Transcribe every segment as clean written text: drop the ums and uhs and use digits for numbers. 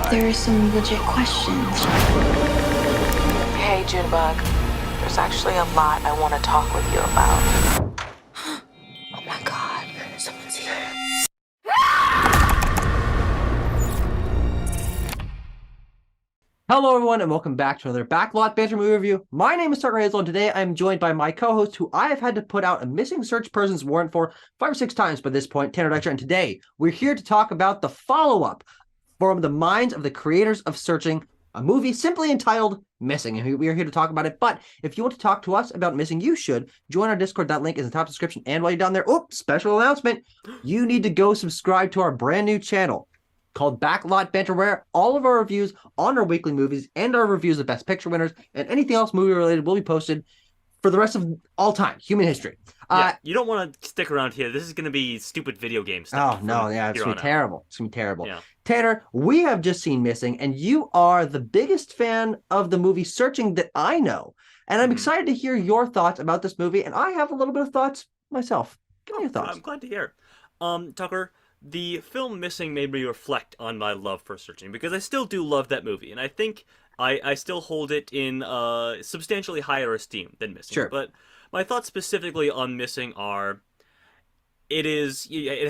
There are some legit questions. Hey, Junebug. There's actually a lot I want to talk with you about. Oh my god, someone's here. Hello, everyone, and welcome back to another Backlot Banter movie review. My name is Tucker Hazel, and today I'm joined by my co-host, who I have had to put out a missing search persons warrant for 5 or 6 times by this point, Tanner Dexter. And today we're here to talk about the follow-up from the minds of the creators of Searching, a movie simply entitled Missing. And we are here to talk about it. But if you want to talk to us about Missing, you should join our Discord. That link is in the top description. And while you're down there, special announcement, you need to go subscribe to our brand new channel called Backlot Banter, where all of our reviews on our weekly movies and our reviews of Best Picture winners and anything else movie related will be posted for the rest of all time, human history. You don't want to stick around here. This is going to be stupid video game stuff. Oh, no, yeah, it's going to be terrible. It's going to be terrible. Yeah. Tanner, we have just seen Missing, and you are the biggest fan of the movie Searching that I know. And I'm excited to hear your thoughts about this movie, and I have a little bit of thoughts myself. Give me your thoughts. I'm glad to hear. Tucker, the film Missing made me reflect on my love for Searching, because I still do love that movie, and I think I still hold it in substantially higher esteem than Missing. Sure. But my thoughts specifically on Missing are, it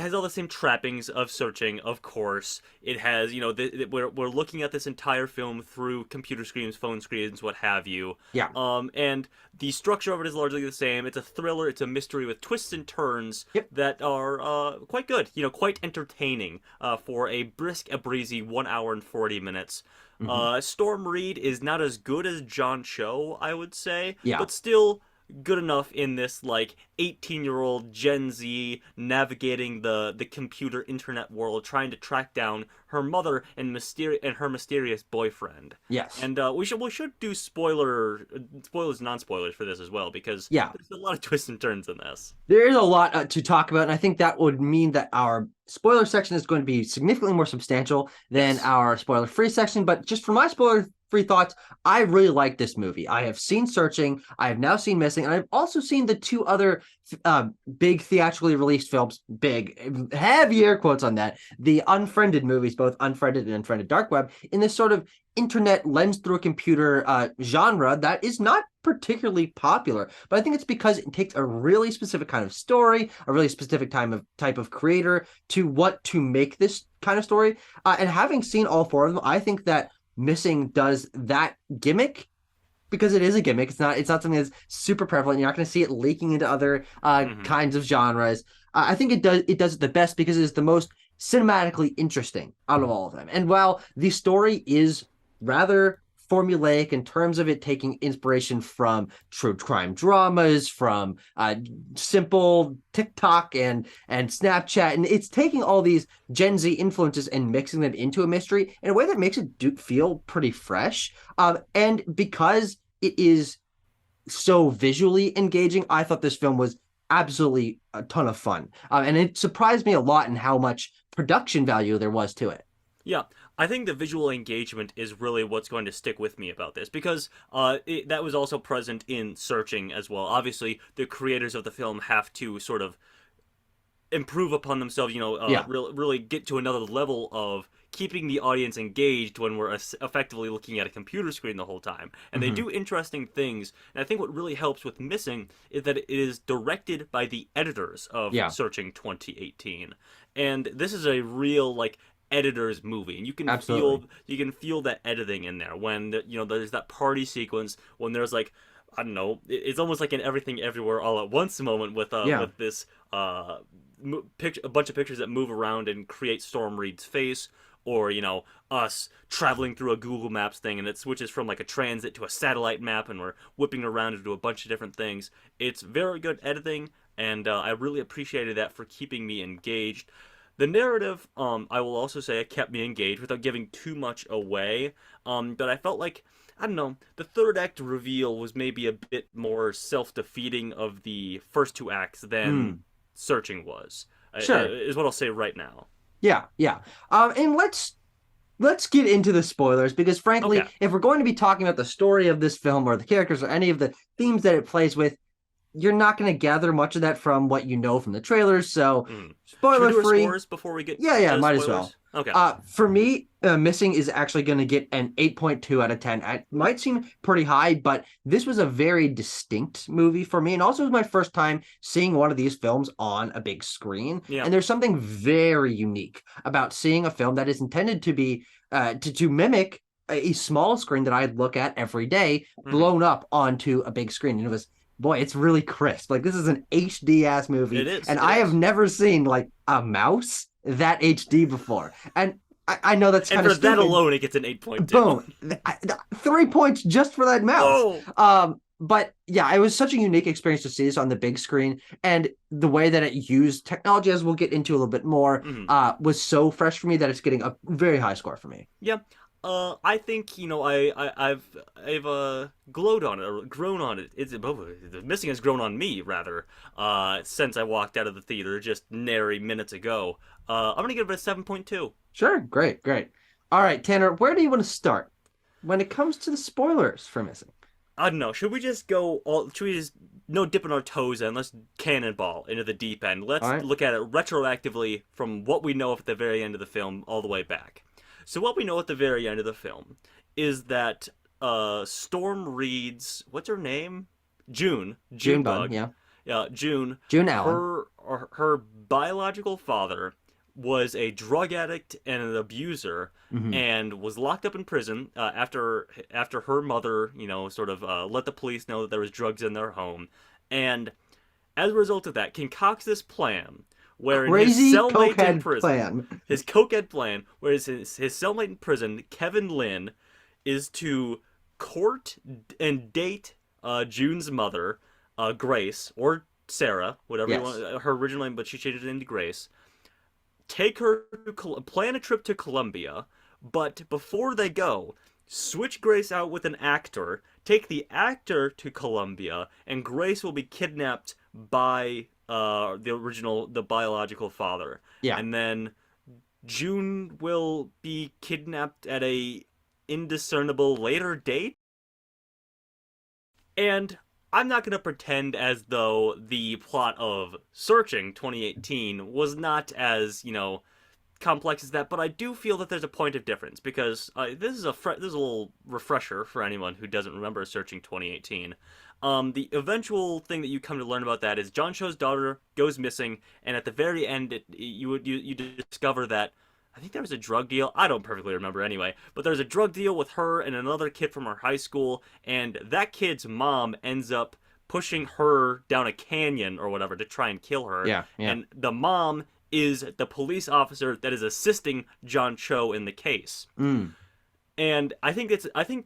has all the same trappings of Searching, of course. It has, we're looking at this entire film through computer screens, phone screens, what have you. Yeah. And the structure of it is largely the same. It's a thriller, it's a mystery with twists and turns that are quite good, quite entertaining for a brisk, a breezy 1 hour and 40 minutes. Storm Reed is not as good as John Cho, I would say, but still good enough in this 18-year-old Gen Z navigating the computer internet world, trying to track down her mother and her mysterious boyfriend. Yes. And we should do spoilers, non-spoilers for this as well, because there's a lot of twists and turns in this. There is a lot to talk about, and I think that would mean that our spoiler section is going to be significantly more substantial than our spoiler-free section. But just for my spoiler-free thoughts, I really like this movie. I have seen Searching, I have now seen Missing, and I've also seen the 2 other big theatrically released films, big, heavy air quotes on that, the Unfriended movies, both Unfriended and Unfriended Dark Web, in this sort of internet lens through a computer genre that is not particularly popular, but I think it's because it takes a really specific kind of story, a really specific type of creator to what to make this kind of story. And having seen all 4 of them, I think that Missing does that gimmick, because it is a gimmick. It's not something that's super prevalent. You're not going to see it leaking into other kinds of genres. I think it does it the best because it is the most cinematically interesting out of all of them. And while the story is rather formulaic in terms of it taking inspiration from true crime dramas, from simple TikTok and Snapchat, and it's taking all these Gen Z influences and mixing them into a mystery in a way that makes it feel pretty fresh. And because it is so visually engaging, I thought this film was absolutely a ton of fun. And it surprised me a lot in how much production value there was to it. Yeah, I think the visual engagement is really what's going to stick with me about this, because that was also present in Searching as well. Obviously, the creators of the film have to sort of improve upon themselves, really get to another level of keeping the audience engaged when we're effectively looking at a computer screen the whole time. And they do interesting things. And I think what really helps with Missing is that it is directed by the editors of Searching 2018. And this is a real, editor's movie, and you can feel that editing in there when there's that party sequence when there's I don't know, it's almost like an Everything Everywhere All at Once moment with this a bunch of pictures that move around and create Storm Reed's face, or us traveling through a Google Maps thing and it switches from a transit to a satellite map and we're whipping around to do a bunch of different things. It's very good editing, and I really appreciated that for keeping me engaged. The narrative, I will also say, it kept me engaged without giving too much away. But I felt like, I don't know, the third act reveal was maybe a bit more self-defeating of the first 2 acts than Searching was. Sure. Is what I'll say right now. Yeah. And let's get into the spoilers, because frankly, if we're going to be talking about the story of this film or the characters or any of the themes that it plays with, you're not going to gather much of that from what you know from the trailers. So spoiler free. Scores before we get might as well. Okay. For me, Missing is actually going to get an 8.2 out of 10. It might seem pretty high, but this was a very distinct movie for me. And also, it was my first time seeing one of these films on a big screen. Yeah. And there's something very unique about seeing a film that is intended to be, to mimic a small screen that I'd look at every day, blown up onto a big screen. And it was, boy, it's really crisp. Like, this is an HD ass movie. It is. And It I is. have never seen like a mouse that HD before. And I know that's And kind for of stupid. that alone, it gets an 8.2. Boom. 3 points just for that mouse. Whoa. But yeah, it was such a unique experience to see this on the big screen, and the way that it used technology, as we'll get into a little bit more, was so fresh for me that it's getting a very high score for me. Yeah. I think, you know, I've glowed on it, or grown on it. The Missing has grown on me, rather, since I walked out of the theater just nary minutes ago. I'm gonna give it a 7.2. Sure, great. All right, Tanner, where do you want to start when it comes to the spoilers for Missing? I don't know. Should we just no dipping our toes in? Let's cannonball into the deep end. Let's All right. look at it retroactively from what we know at the very end of the film all the way back. So what we know at the very end of the film is that Storm Reed's, what's her name? June Bug, Bug. Yeah, June Allen. her biological father was a drug addict and an abuser, and was locked up in prison after her mother, you know, sort of let the police know that there was drugs in their home, and as a result of that, concocts this plan where Crazy his cellmate in cokehead prison, plan. his cokehead plan, where his cellmate in prison, Kevin Lynn, is to court and date June's mother, Grace, or Sarah, whatever you Yes. want, her original name, but she changed it into Grace. Take her to plan a trip to Colombia, but before they go, switch Grace out with an actor, take the actor to Colombia, and Grace will be kidnapped by the biological father. Yeah. And then June will be kidnapped at a indiscernible later date. And I'm not going to pretend as though the plot of Searching 2018 was not as, you know, complex as that, but I do feel that there's a point of difference, because this is a little refresher for anyone who doesn't remember Searching 2018. The eventual thing that you come to learn about that is John Cho's daughter goes missing, and at the very end, you discover that I think there was a drug deal. I don't perfectly remember anyway, but there's a drug deal with her and another kid from her high school, and that kid's mom ends up pushing her down a canyon or whatever to try and kill her. Yeah. And the mom is the police officer that is assisting John Cho in the case. And I think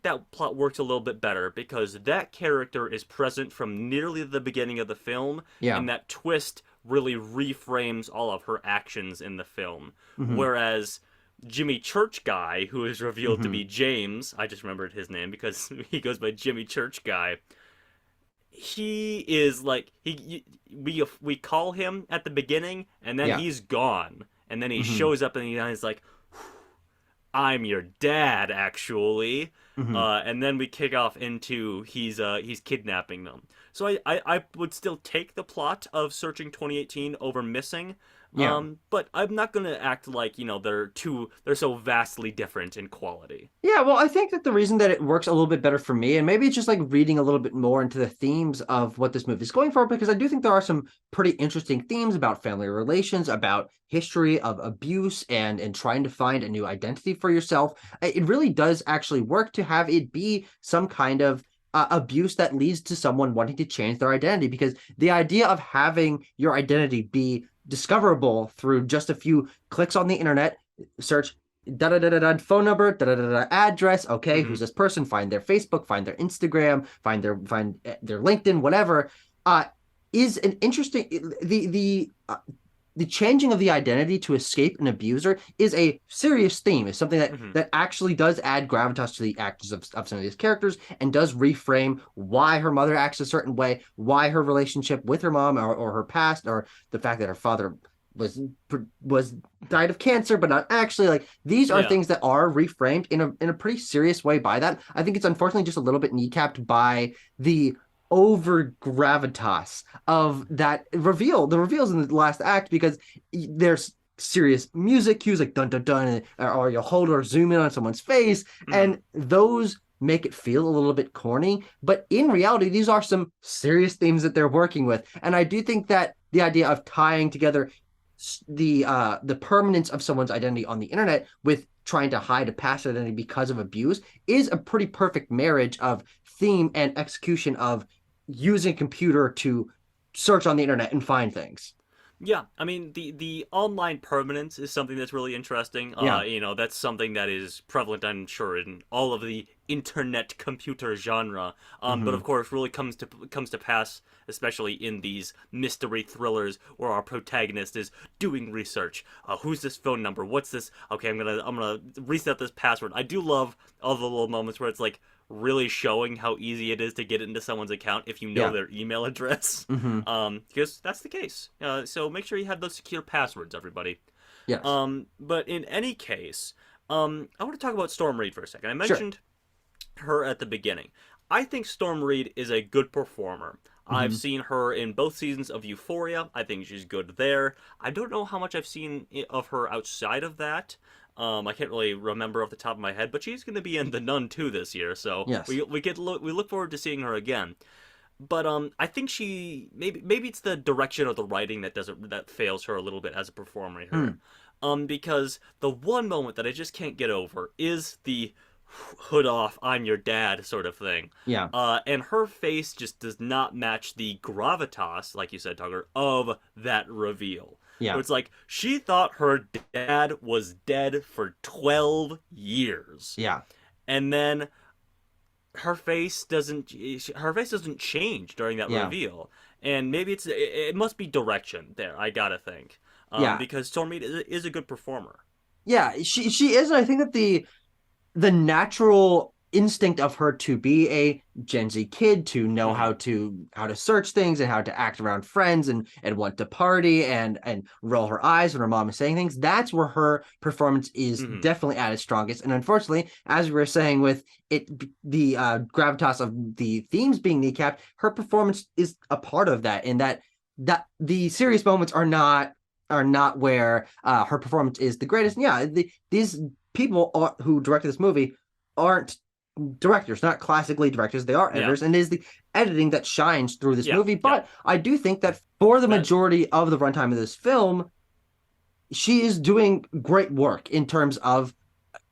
that plot works a little bit better because that character is present from nearly the beginning of the film, and that twist really reframes all of her actions in the film. Whereas Jimmy Church Guy, who is revealed to be James, I just remembered his name because he goes by Jimmy Church Guy. He is like we call him at the beginning, and then he's gone, and then he shows up and he's like, I'm your dad, actually. And then we kick off into he's kidnapping them. So I would still take the plot of Searching 2018 over Missing. But I'm not gonna act like, you know, they're so vastly different in quality. Yeah, well, I think that the reason that it works a little bit better for me, and maybe it's just like reading a little bit more into the themes of what this movie is going for, because I do think there are some pretty interesting themes about family relations, about history of abuse, and trying to find a new identity for yourself. It really does actually work to have it be some kind of abuse that leads to someone wanting to change their identity, because the idea of having your identity be discoverable through just a few clicks on the internet, search phone number, address, okay, who's this person, find their Facebook, find their Instagram, find their LinkedIn, whatever, is an interesting the changing of the identity to escape an abuser is a serious theme. It's something that actually does add gravitas to the actions of some of these characters, and does reframe why her mother acts a certain way, why her relationship with her mom or her past, or the fact that her father was died of cancer, but not actually. Like, these are things that are reframed in a pretty serious way by that. I think it's unfortunately just a little bit kneecapped by the over gravitas of that reveal, the reveals in the last act, because there's serious music cues like dun dun dun, or you'll hold or zoom in on someone's face, Mhm. and those make it feel a little bit corny. But in reality, these are some serious themes that they're working with, and I do think that the idea of tying together the permanence of someone's identity on the internet with trying to hide a past identity because of abuse is a pretty perfect marriage of theme and execution of using a computer to search on the internet and find things. Yeah, I mean the online permanence is something that's really interesting. Yeah. That's something that is prevalent, I'm sure, in all of the internet computer genre. But Mm-hmm. of course, really comes to pass, especially in these mystery thrillers where our protagonist is doing research. Who's this phone number? What's this? Okay, I'm gonna reset this password. I do love all the little moments where it's like really showing how easy it is to get into someone's account if you know Yeah. their email address. Mm-hmm. Because that's the case. So make sure you have those secure passwords, everybody. Yes. But in any case, I want to talk about Storm Reed for a second. I Sure. mentioned her at the beginning. I think Storm Reed is a good performer. I've Mm-hmm. seen her in both seasons of Euphoria. I think she's good there. I don't know how much I've seen of her outside of that. I can't really remember off the top of my head, but she's going to be in The Nun 2 this year, so Yes. we look forward to seeing her again. But I think she maybe it's the direction of the writing that fails her a little bit as a performer Hmm. here. Because the one moment that I just can't get over is the hood off, I'm your dad sort of thing. Yeah. And her face just does not match the gravitas, like you said, Tugger, of that reveal. Yeah. It's like she thought her dad was dead for 12 years. Yeah. And then her face doesn't change during that Yeah. reveal. And maybe it must be direction there, I gotta think. Yeah. Because Storm Reed is a good performer. Yeah. She is, and I think that the natural instinct of her to be a Gen Z kid, to know Hmm. how to search things and how to act around friends and want to party and roll her eyes when her mom is saying things, that's where her performance is Hmm. definitely at its strongest. And unfortunately, as we were saying with it, the gravitas of the themes being kneecapped, her performance is a part of that, in that the serious moments are not where her performance is the greatest. And yeah, these people who directed this movie aren't directors, not classically directors. They are Yeah. editors, and it is the editing that shines through this Yeah. movie. Yeah. But I do think that for the That majority of the runtime of this film, she is doing great work in terms of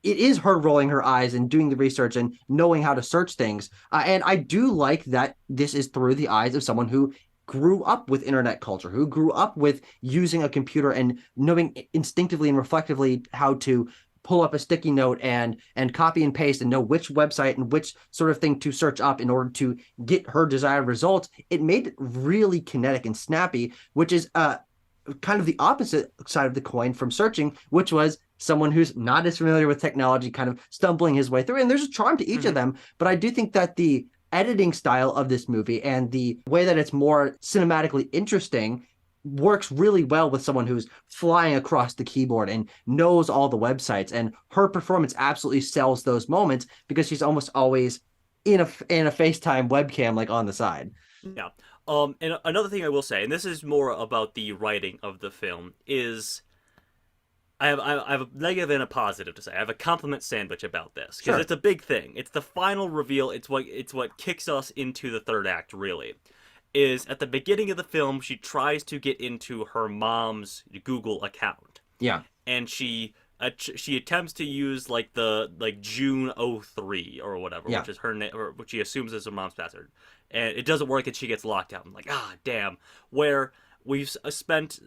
it is her rolling her eyes and doing the research and knowing how to search things. And I do like that this is through the eyes of someone who grew up with internet culture, who grew up with using a computer and knowing instinctively and reflectively how to pull up a sticky note and copy and paste and know which website and which sort of thing to search up in order to get her desired results. It made it really kinetic and snappy, which is kind of the opposite side of the coin from searching, which was someone who's not as familiar with technology, kind of stumbling his way through. And there's a charm to each of them, but I do think that the editing style of this movie and the way that it's more cinematically interesting works really well with someone who's flying across the keyboard and knows all the websites. And her performance absolutely sells those moments because she's almost always in a FaceTime webcam, like on the side. Yeah. And another thing I will say, and this is more about the writing of the film, is I have a negative and a positive to say. I have a compliment sandwich about this because Sure. it's a big thing. It's the final reveal. It's what kicks us into the third act. Really, is at the beginning of the film she tries to get into her mom's Google account, Yeah. and she attempts to use like June '03 or whatever, Yeah. which is her name, or which she assumes is her mom's password, and it doesn't work, and she gets locked out. I'm like, damn. Where we've spent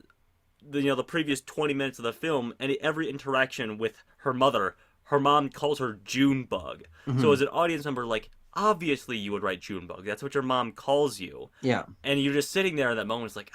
the previous 20 minutes of the film, and every interaction with her mom calls her Junebug. So Mhm. as an audience member, like, obviously you would write Junebug. That's what your mom calls you, Yeah. and you're just sitting there in that moment. It's like,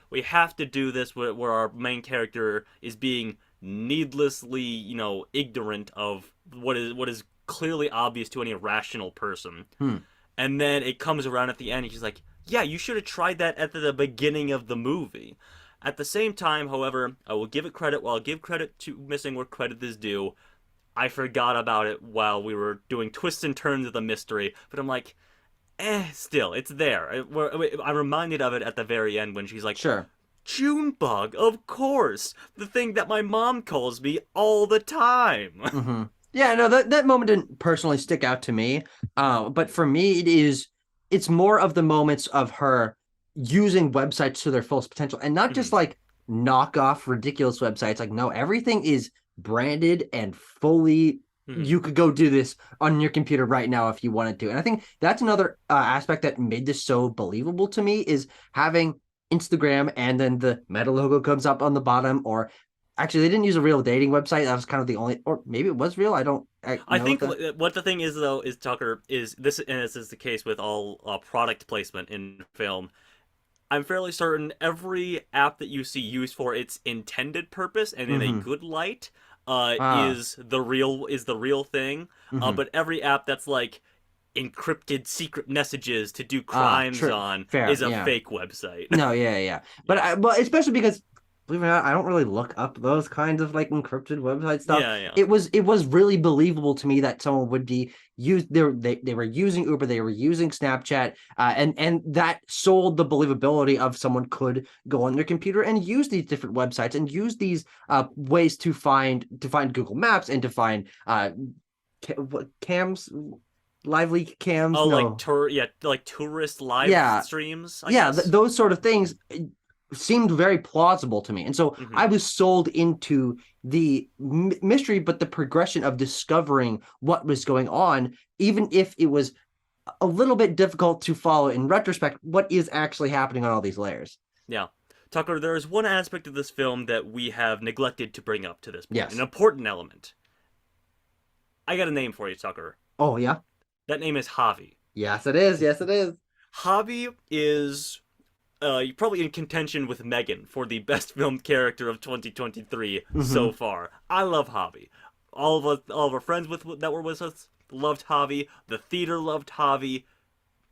we have to do this where our main character is being needlessly, ignorant of what is clearly obvious to any rational person. Hmm. And then it comes around at the end, and she's like, yeah, you should have tried that at the beginning of the movie. At the same time, however, I will give it credit. While I'll give credit to missing where credit is due, I forgot about it while we were doing twists and turns of the mystery. But I'm like, still, it's there. I'm reminded of it at the very end when she's like, Sure. Junebug, of course, the thing that my mom calls me all the time. Hmm. Yeah, no, that moment didn't personally stick out to me. But for me, it's more of the moments of her using websites to their fullest potential, and not just Mhm, like knockoff ridiculous websites. Like, no, everything is branded and fully. mhm. You could go do this on your computer right now if you wanted to. And I think that's another aspect that made this so believable to me is having Instagram and then the Meta logo comes up on the bottom, or actually, they didn't use a real dating website. That was kind of the only, or maybe it was real. I don't I know think the. what the thing is though is Tucker is this, and this is the case with all product placement in film. I'm fairly certain every app that you see used for its intended purpose and in a Mm-hmm. good light Ah. is the real thing. Mm-hmm. But every app that's like encrypted secret messages to do Ah. crimes True. on Fair. is a Yeah. fake website. No. Yeah. Yeah. But Yeah, well, especially because believe it or not, I don't really look up those kinds of like encrypted website stuff. yeah, yeah. It was really believable to me that someone would be used. They were using Uber. They were using Snapchat. And that sold the believability of someone could go on their computer and use these different websites and use these ways to find Google Maps and to find what cams, lively cams. Oh, like No, like tourist live yeah, streams, I yeah, guess. those sort of things seemed very plausible to me, and so Hmm. I was sold into the mystery, but the progression of discovering what was going on, even if it was a little bit difficult to follow in retrospect, what is actually happening on all these layers. Yeah. Tucker, there is one aspect of this film that we have neglected to bring up to this point, an Yes. important element. I got a name for you, Tucker. Oh yeah. That name is Javi. Yes, it is. Yes, it is. Javi is probably in contention with Megan for the best filmed character of 2023 Mm-hmm. so far. I love Javi. All of our friends that were with us loved Javi. The theater loved Javi.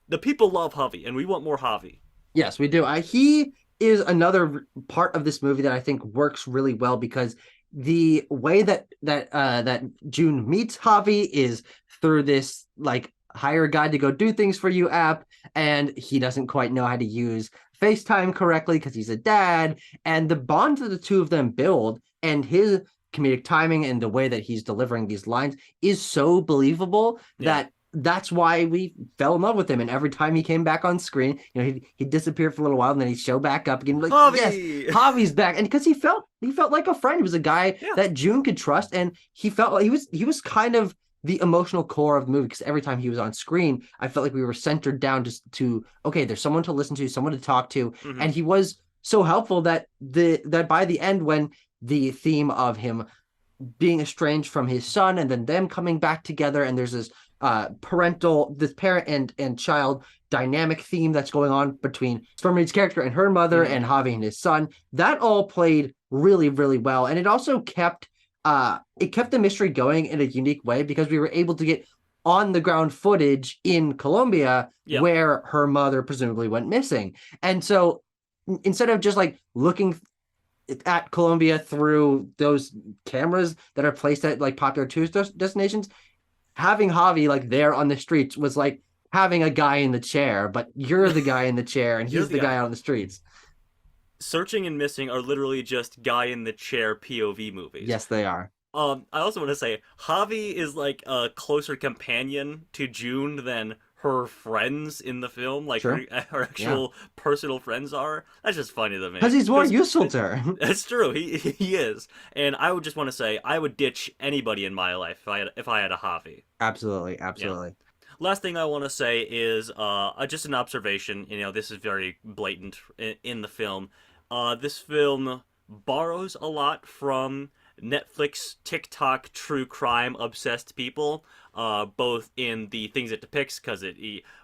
The people love Javi, and we want more Javi. Yes, we do. He is another part of this movie that I think works really well because the way that June meets Javi is through this like hire a guy to go do things for you app, and he doesn't quite know how to use FaceTime correctly because he's a dad, and the bond that the two of them build and his comedic timing and the way that he's delivering these lines is so believable Yeah. that that's why we fell in love with him. And every time he came back on screen, he'd disappear for a little while and then he'd show back up again. Like, yes, Javi! Javi's back. And because he felt like a friend. He was a guy Yeah. that June could trust. And he felt like he was kind of the emotional core of the movie because every time he was on screen, I felt like we were centered down just to, okay, there's someone to listen to, someone to talk to. Hmm. And he was so helpful that by the end, when the theme of him being estranged from his son and then them coming back together, and there's this parent and child dynamic theme that's going on between Storm Reed's character and her mother Hmm. and Javi and his son. That all played really, really well, and it also kept the mystery going in a unique way because we were able to get on the ground footage in Colombia Yeah. where her mother presumably went missing. And so instead of just like looking at Colombia through those cameras that are placed at like popular tourist destinations, having Javi like there on the streets was like having a guy in the chair, but you're the guy in the chair and You're he's the the guy. guy on the streets. Searching and Missing are literally just guy in the chair POV movies. Yes, they are. I also want to say Javi is like a closer companion to June than her friends in the film, like Sure. her actual personal friends are. That's just funny to me. Because he's more useful to her. That's true. He is, and I would just want to say I would ditch anybody in my life if I had a Javi. Absolutely, absolutely. Last thing I want to say is just an observation. You know, this is very blatant in the film. This film borrows a lot from Netflix, TikTok, true crime obsessed people, both in the things it depicts, because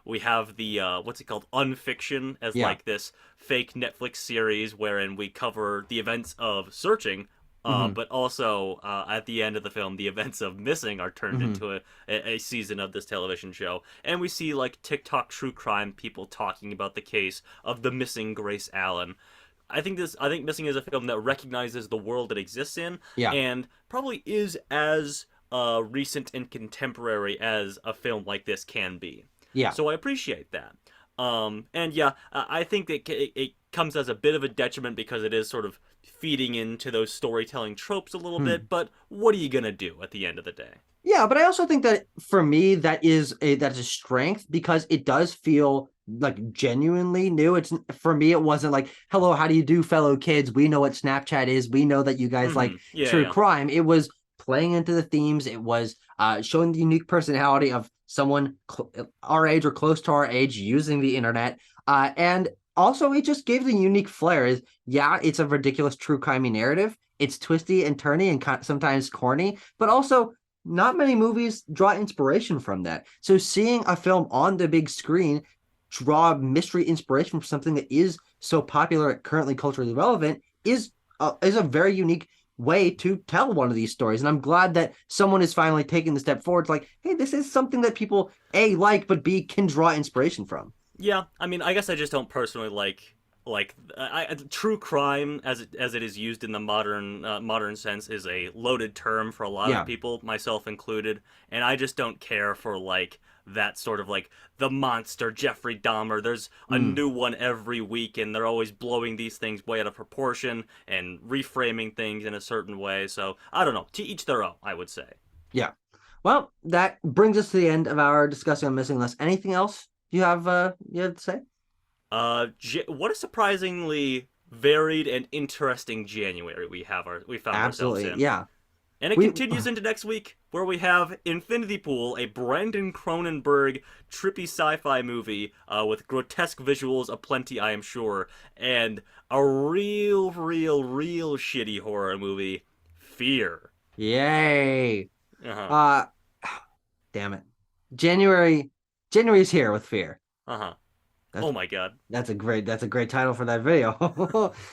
we have the what's it called, Unfiction, as Yeah. like this fake Netflix series wherein we cover the events of Searching. Mhm. But also, at the end of the film, the events of Missing are turned Mhm. into a season of this television show. And we see, like, TikTok true crime people talking about the case of the missing Grace Allen. I think Missing is a film that recognizes the world it exists in, Yeah. and probably is as recent and contemporary as a film like this can be. Yeah. So I appreciate that. And yeah, I think that it comes as a bit of a detriment because it is sort of feeding into those storytelling tropes a little Hmm. bit. But what are you gonna do at the end of the day? Yeah, but I also think that for me that's a strength because it does feel like genuinely new. It's for me it wasn't like, "Hello, how do you do, fellow kids? We know what Snapchat is. We know that you guys like Yeah, true yeah. crime." It was playing into the themes. It was showing the unique personality of someone our age or close to our age using the internet. And also it just gave the unique flair. Is yeah, it's a ridiculous true crime narrative. It's twisty and turny and sometimes corny, but also not many movies draw inspiration from that. So seeing a film on the big screen draw mystery inspiration from something that is so popular, currently culturally relevant, is a very unique way to tell one of these stories. And I'm glad that someone is finally taking the step forward. It's like, hey, this is something that people A like, but B can draw inspiration from. Yeah, I mean, I guess I just don't personally true crime as it is used in the modern sense is a loaded term for a lot of Yeah. people, myself included, and I just don't care for like that sort of like the monster Jeffrey Dahmer. There's a Mm. new one every week, and they're always blowing these things way out of proportion and reframing things in a certain way. So I don't know. To each their own, I would say. Yeah. Well, that brings us to the end of our discussion on Missing List. Anything else you have to say? What a surprisingly varied and interesting January we found ourselves Absolutely. in. Yeah. And it We continues into next week, where we have Infinity Pool, a Brandon Cronenberg trippy sci-fi movie with grotesque visuals aplenty, I am sure, and a real shitty horror movie, Fear. Yay. Uh huh. Uh damn it. January January's here with Fear. Uh huh. That's Oh my god. that's a great title for that video.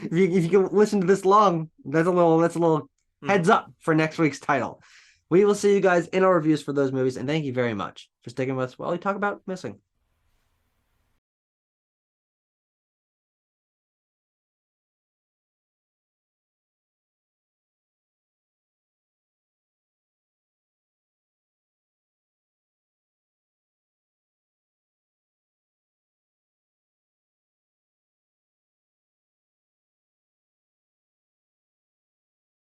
If you can listen to this long, that's a little Hmm. heads up for next week's title. We will see you guys in our reviews for those movies, and thank you very much for sticking with us while we talk about Missing.